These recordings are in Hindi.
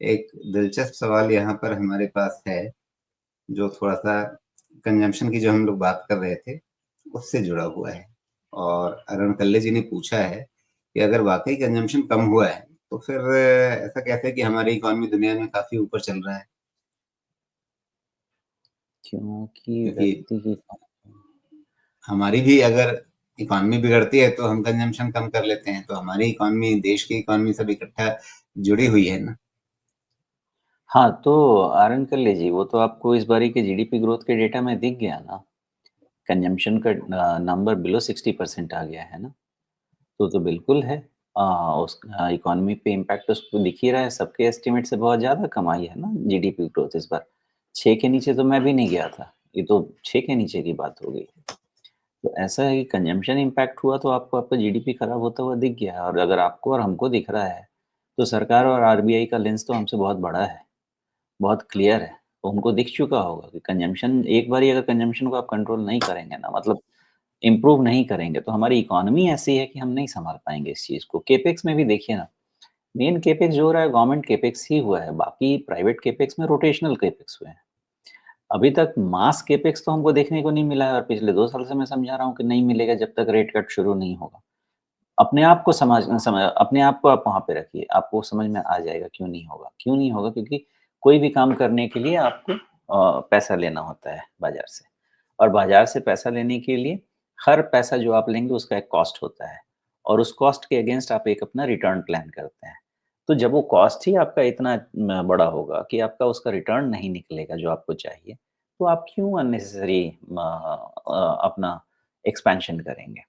एक दिलचस्प सवाल यहाँ पर हमारे पास है, जो थोड़ा-सा कंजम्पशन की जो हम लोग बात कर रहे थे, उससे जुड़ा हुआ है। और अरुण कल्ले जी ने पूछा है कि अगर वाक़ई कंजम्पशन कम हुआ है, तो फिर ऐसा कैसे कि हमारी इकॉनमी दुनिया में काफ़ी ऊपर चल रहा है? क्योंकि क्योंकि व्यक्ति की हमारी भी अगर इकॉनमी बिगड़ती है, तो हम कंजम्पशन कम कर लेते हैं, तो हमारी इकॉनमी, देश की इकॉनमी सब इकट्ठा जुड़ी हुई है ना। हाँ, तो आरएन कर लीजिए, वो तो आपको इस बारी के जीडीपी ग्रोथ के डेटा में दिख गया ना, कंजम्पशन का नंबर बिलो 60% आ गया है ना, तो बिल्कुल है। उस इकॉनमी पे इम्पैक्ट उसको दिख ही रहा है, सबके एस्टीमेट से बहुत ज़्यादा कम आई है ना जीडीपी ग्रोथ इस बार। 6 के नीचे तो मैं भी नहीं गया था, ये तो 6 के नीचे की बात हो गई। तो ऐसा है कि कंजम्पशन इम्पैक्ट हुआ तो आपको आपका जीडीपी खराब होता हुआ दिख गया है और अगर आपको और हमको दिख रहा है, तो सरकार और आरबीआई का लेंस तो हमसे बहुत बड़ा है, बहुत क्लियर है। तो उनको दिख चुका होगा कि कंजम्पशन एक बारी अगर कंजम्पशन को आप कंट्रोल नहीं करेंगे ना मतलब इम्प्रूव नहीं करेंगे, तो हमारी इकोनॉमी ऐसी है कि हम नहीं सँभाल पाएँगे इस चीज़ को। केपेक्स में भी देखिए ना, मेन केपेक्स जो हो रहा है गवर्नमेंट केपेक्स ही हुआ है, बाकी प्राइवेट केपेक्स में रोटेशनल केपेक्स हुए हैं। अभी तक मास केपेक्स तो हमको देखने को नहीं मिला है और पिछले 2 साल से मैं समझा रहा हूँ कि नहीं मिलेगा जब तक रेट कट शुरू नहीं होगा। अपने आप को अपने आप को आप वहाँ पे रखिए, आपको समझ में आ जाएगा क्यों नहीं होगा। क्यों नहीं होगा? क्योंकि कोई भी काम करने के लिए आपको पैसा लेना होता है बाज़ार से और बाज़ार से पैसा लेने के लिए हर पैसा जो आप लेंगे उसका एक कॉस्ट होता है और उस कॉस्ट के अगेंस्ट आप एक अपना रिटर्न प्लान करते हैं। तो जब वो कॉस्ट ही आपका इतना बड़ा होगा कि आपका उसका रिटर्न नहीं निकलेगा जो आपको चाहिए, तो आप क्यों अननेसेसरी अपना एक्सपेंशन करेंगे?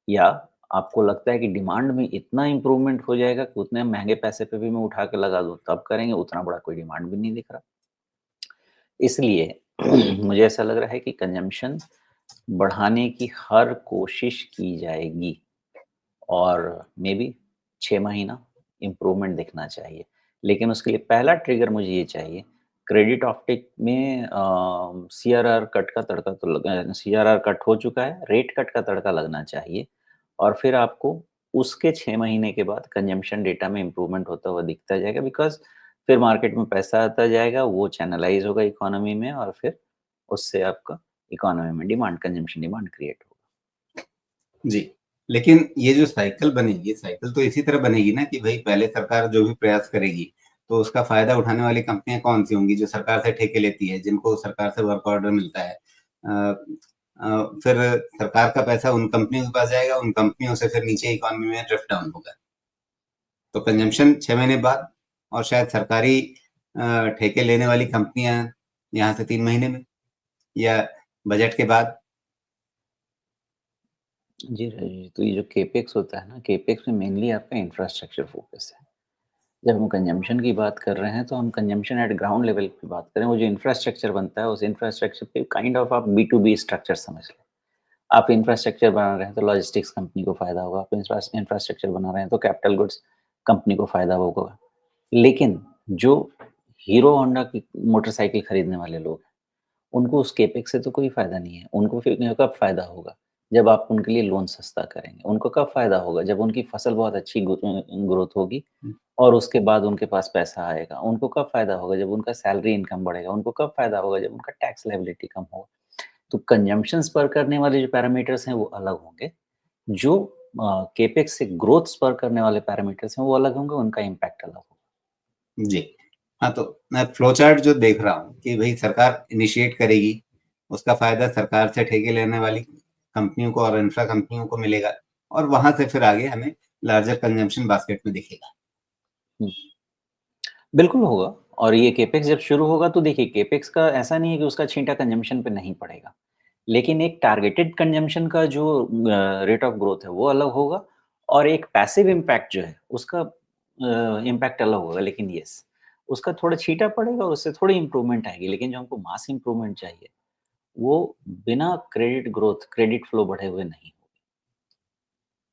या आपको लगता है कि डिमांड में इतना इम्प्रूवमेंट हो जाएगा कि उतने महँगे पैसे पे भी मैं उठा के लगा दूँ, तब करेंगे, उतना बड़ा कोई डिमांड भी नहीं दिख रहा। इसलिए मुझे ऐसा लग रहा है कि कंज़म्पशन बढ़ाने की हर कोशिश की जाएगी और मेबी 6 महीना इम्प्रूवमेंट दिखना चाहिए। लेकिन उसके लिए पहला ट्रिगर मुझे ये चाहिए, क्रेडिट ऑप्टिक में सीआरआर कट का तड़का तो लगा सीआरआर कट हो चुका है, रेट कट का तड़का लगना चाहिए और फिर आपको उसके 6 महीने के बाद कंजम्पशन डेटा में इम्प्रूवमेंट होता हुआ दिखता जाएगा बिकॉज़ फिर मार्केट में पैसा आता जाएगा, वो चैनलाइज़ होगा इकोनॉमी में और फिर उससे आपका इकोनॉमी में डिमांड कंजम्पशन डिमांड क्रिएट होगा। जी, लेकिन ये जो साइकिल बनेगी, साइकिल तो इसी तरह बनेगी ना कि भई पहले सरकार जो भी प्रयास करेगी, तो उसका फ़ायदा उठाने वाली कंपनियाँ कौन-सी होंगी? जो सरकार से ठेके लेती है, जिनको सरकार से वर्क ऑर्डर मिलता है। फिर सरकार का पैसा उन कंपनियों के पास जाएगा, उन कंपनियों से फिर नीचे इकॉनमी में ड्रिफ्ट डाउन होगा। तो कंजम्पशन 6 महीने बाद और शायद सरकारी ठेके लेने वाली कंपनियाँ यहाँ से 3 महीने में या बजट के बाद। जी, रही तो ये जो केपेक्स होता है ना, केपेक्स में मेनली आपका इंफ्रास्ट्रक्चर फ़ोकस है। जब हम कंजम्पशन की बात कर रहे हैं, तो हम कंजम्पशन एट ग्राउंड लेवल पे बात करें, वो जो इंफ्रास्ट्रक्चर बनता है, उस इंफ्रास्ट्रक्चर पे काइंड ऑफ आप बी टू बी स्ट्रक्चर समझ लें। आप इंफ्रास्ट्रक्चर बना रहे हैं, तो लॉजिस्टिक्स कंपनी को फ़ायदा होगा, आप इंफ्रास्ट्रक्चर बना रहे हैं, तो कैपिटल गुड्स कंपनी को फ़ायदा होगा। लेकिन जो हीरो होंडा की मोटरसाइकिल खरीदने वाले लोग हैं, उनको उस केपेक्स से तो कोई फ़ायदा नहीं है। उनको फिर कब फ़ायदा होगा? जब आप उनके लिए लोन सस्ता करेंगे। उनको कब फ़ायदा होगा? जब उनकी फसल बहुत अच्छी ग्रोथ होगी और उसके बाद उनके पास पैसा आएगा। उनको कब फ़ायदा होगा? जब उनका सैलरी इनकम बढ़ेगा। उनको कब फ़ायदा होगा? जब उनका टैक्स लायबिलिटी कम होगा। तो कंजम्पशन स्पर करने वाले जो पैरामीटर्स हैं, वो अलग होंगे। जो केपेक्स से ग्रोथ स्पर करने वाले पैरामीटर्स हैं, वो अलग होंगे, उनका इम्पैक्ट अलग होगा। जी। हाँ, तो मैं फ्लो चार्ट जो देख रहा हूँ कि भई सरकार इनिशिएट करेगी, उसका फ़ायदा सरकार से ठेके लेने वाली कंपनियों को और इंफ्रा कंपनियों को मिलेगा और वहाँ से फिर आगे हमें लार्जर कंजम्पशन बास्केट में दिखेगा। हुँ। बिल्कुल होगा और ये केपेक्स जब शुरू होगा तो देखिए केपेक्स का ऐसा नहीं है कि उसका छींटा कंजम्पशन पे नहीं पड़ेगा। लेकिन एक टारगेटेड कंजम्पशन का जो रेट ऑफ ग्रोथ है वो अलग होगा और एक पैसिव इम्पैक्ट जो है उसका इम्पैक्ट अलग होगा। लेकिन येस, उसका थोड़ा छींटा पड़ेगा और उससे थोड़ी इम्प्रूवमेंट आएगी। लेकिन जो हमको मास इम्प्रूवमेंट चाहिए, वो बिना क्रेडिट ग्रोथ, क्रेडिट फ्लो बढ़े हुए नहीं